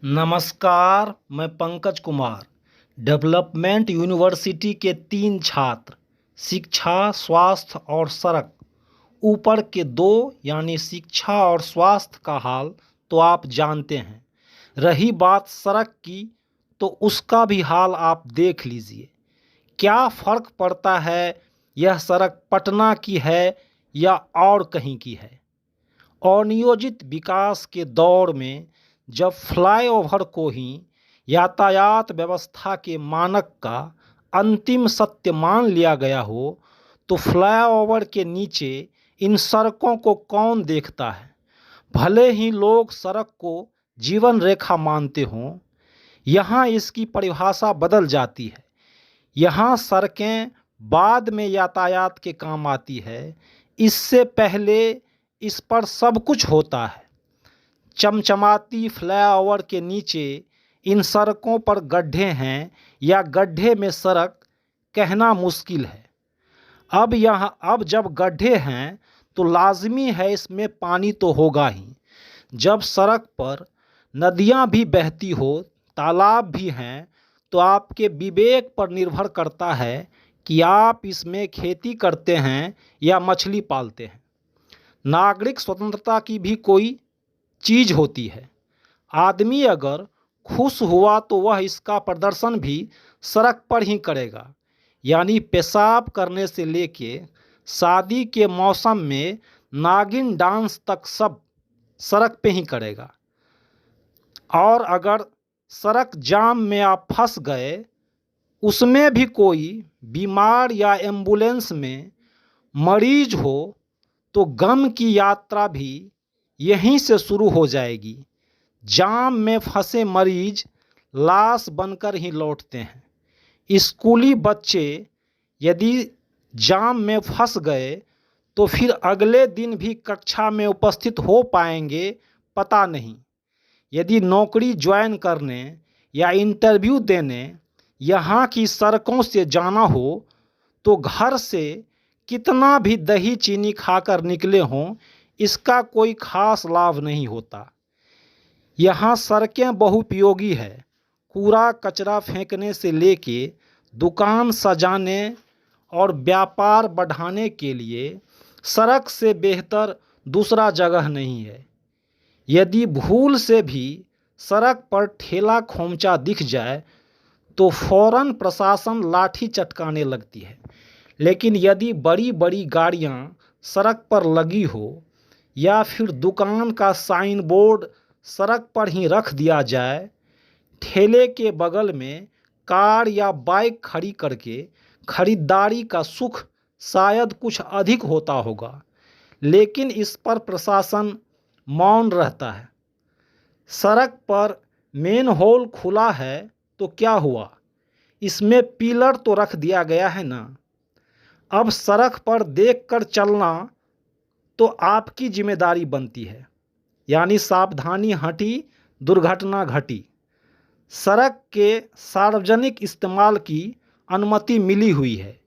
नमस्कार, मैं Pankaj Kumar, development university के 3 छात्र। शिक्षा, स्वास्थ्य और सड़क। ऊपर के 2 यानी शिक्षा और स्वास्थ्य का हाल तो आप जानते हैं। रही बात सड़क की, तो उसका भी हाल आप देख लीजिए। क्या फ़र्क पड़ता है यह सड़क पटना की है या और कहीं की है। अनियोजित विकास के दौर में जब फ्लाईओवर को ही यातायात व्यवस्था के मानक का अंतिम सत्य मान लिया गया हो, तो फ्लाईओवर के नीचे इन सड़कों को कौन देखता है। भले ही लोग सड़क को जीवन रेखा मानते हों, यहाँ इसकी परिभाषा बदल जाती है। यहाँ सड़कें बाद में यातायात के काम आती है, इससे पहले इस पर सब कुछ होता है। चमचमाती फ्लाईओवर के नीचे इन सड़कों पर गड्ढे हैं या गड्ढे में सड़क, कहना मुश्किल है। अब जब गड्ढे हैं तो लाजमी है इसमें पानी तो होगा ही। जब सड़क पर नदियां भी बहती हो, तालाब भी हैं, तो आपके विवेक पर निर्भर करता है कि आप इसमें खेती करते हैं या मछली पालते हैं। नागरिक स्वतंत्रता की भी कोई चीज़ होती है। आदमी अगर खुश हुआ तो वह इसका प्रदर्शन भी सड़क पर ही करेगा। यानी पेशाब करने से लेके शादी के मौसम में नागिन डांस तक सब सड़क पे ही करेगा। और अगर सड़क जाम में आप फंस गए, उसमें भी कोई बीमार या एम्बुलेंस में मरीज हो, तो गम की यात्रा भी यहीं से शुरू हो जाएगी। जाम में फंसे मरीज लाश बनकर ही लौटते हैं। स्कूली बच्चे यदि जाम में फंस गए तो फिर अगले दिन भी कक्षा में उपस्थित हो पाएंगे, पता नहीं। यदि नौकरी ज्वाइन करने या इंटरव्यू देने यहाँ की सड़कों से जाना हो, तो घर से कितना भी दही चीनी खाकर निकले हों, इसका कोई खास लाभ नहीं होता। यहाँ सड़कें बहुपयोगी है। कूड़ा कचरा फेंकने से लेके दुकान सजाने और व्यापार बढ़ाने के लिए सड़क से बेहतर दूसरा जगह नहीं है। यदि भूल से भी सड़क पर ठेला खोमचा दिख जाए तो फौरन प्रशासन लाठी चटकाने लगती है। लेकिन यदि बड़ी बड़ी गाड़ियाँ सड़क पर लगी हो या फिर दुकान का साइन बोर्ड सड़क पर ही रख दिया जाए, ठेले के बगल में कार या बाइक खड़ी करके खरीदारी का सुख शायद कुछ अधिक होता होगा। लेकिन इस पर प्रशासन मौन रहता है। सड़क पर मेन होल खुला है तो क्या हुआ, इसमें पिलर तो रख दिया गया है ना। अब सड़क पर देखकर चलना तो आपकी जिम्मेदारी बनती है। यानी सावधानी हटी, दुर्घटना घटी। सड़क के सार्वजनिक इस्तेमाल की अनुमति मिली हुई है।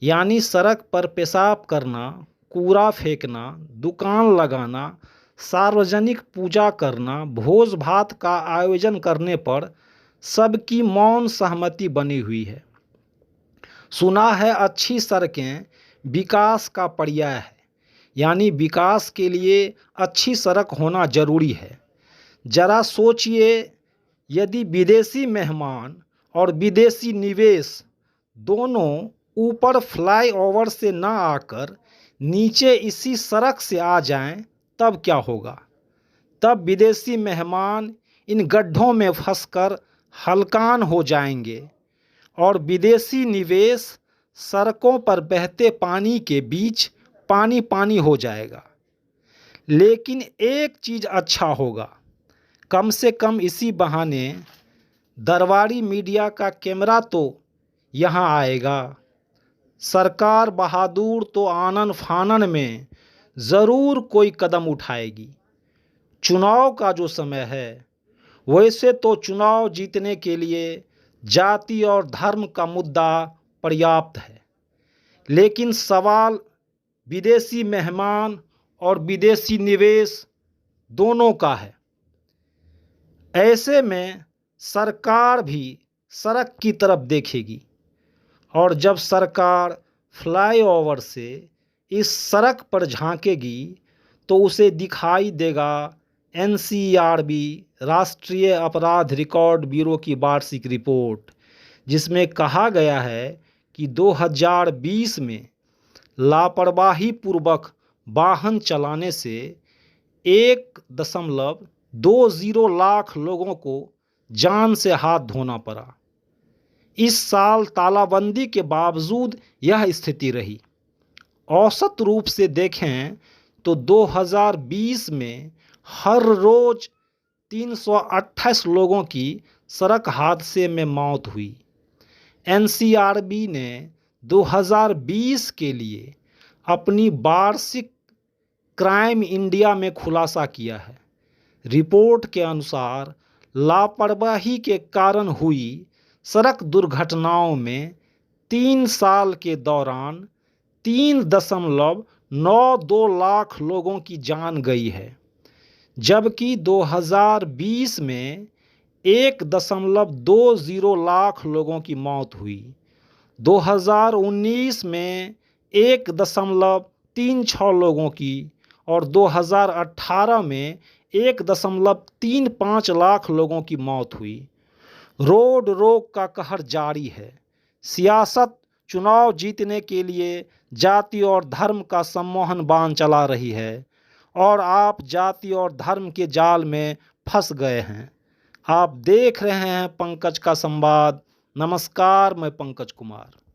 यानी सड़क पर पेशाब करना, कूड़ा फेंकना, दुकान लगाना, सार्वजनिक पूजा करना, भोज भात का आयोजन करने पर सबकी मौन सहमति बनी हुई है। सुना है अच्छी सड़कें विकास का पर्याय है। यानी विकास के लिए अच्छी सड़क होना जरूरी है। जरा सोचिए, यदि विदेशी मेहमान और विदेशी निवेश दोनों ऊपर फ्लाईओवर से ना आकर नीचे इसी सड़क से आ जाएं, तब क्या होगा। तब विदेशी मेहमान इन गड्ढों में फंसकर हलकान हो जाएंगे और विदेशी निवेश सड़कों पर बहते पानी के बीच पानी पानी हो जाएगा। लेकिन एक चीज़ अच्छा होगा, कम से कम इसी बहाने दरबारी मीडिया का कैमरा तो यहाँ आएगा। सरकार बहादुर तो आनन फानन में ज़रूर कोई कदम उठाएगी। चुनाव का जो समय है, वैसे तो चुनाव जीतने के लिए जाति और धर्म का मुद्दा पर्याप्त है। लेकिन सवाल विदेशी मेहमान और विदेशी निवेश दोनों का है। ऐसे में सरकार भी सड़क की तरफ देखेगी और जब सरकार फ्लाईओवर से इस सड़क पर झांकेगी तो उसे दिखाई देगा एनसीआरबी राष्ट्रीय अपराध रिकॉर्ड ब्यूरो की वार्षिक रिपोर्ट, जिसमें कहा गया है कि 2020 में लापरवाही पूर्वक वाहन चलाने से 1.20 लाख लोगों को जान से हाथ धोना पड़ा। इस साल तालाबंदी के बावजूद यह स्थिति रही। औसत रूप से देखें तो 2020 में हर रोज 328 लोगों की सड़क हादसे में मौत हुई। एनसीआरबी ने 2020 के लिए अपनी वार्षिक क्राइम इंडिया में खुलासा किया है। रिपोर्ट के अनुसार लापरवाही के कारण हुई सड़क दुर्घटनाओं में 3 साल के दौरान 3.92 लाख लोगों की जान गई है, जबकि 2020 में 1.20 लाख लोगों की मौत हुई। 2019 में 1.36 लोगों की और 2018 में 1.35 लाख लोगों की मौत हुई। रोड रोक का कहर जारी है। सियासत चुनाव जीतने के लिए जाति और धर्म का सम्मोहन बाण चला रही है और आप जाति और धर्म के जाल में फंस गए हैं। आप देख रहे हैं पंकज का संवाद। नमस्कार, मैं पंकज कुमार।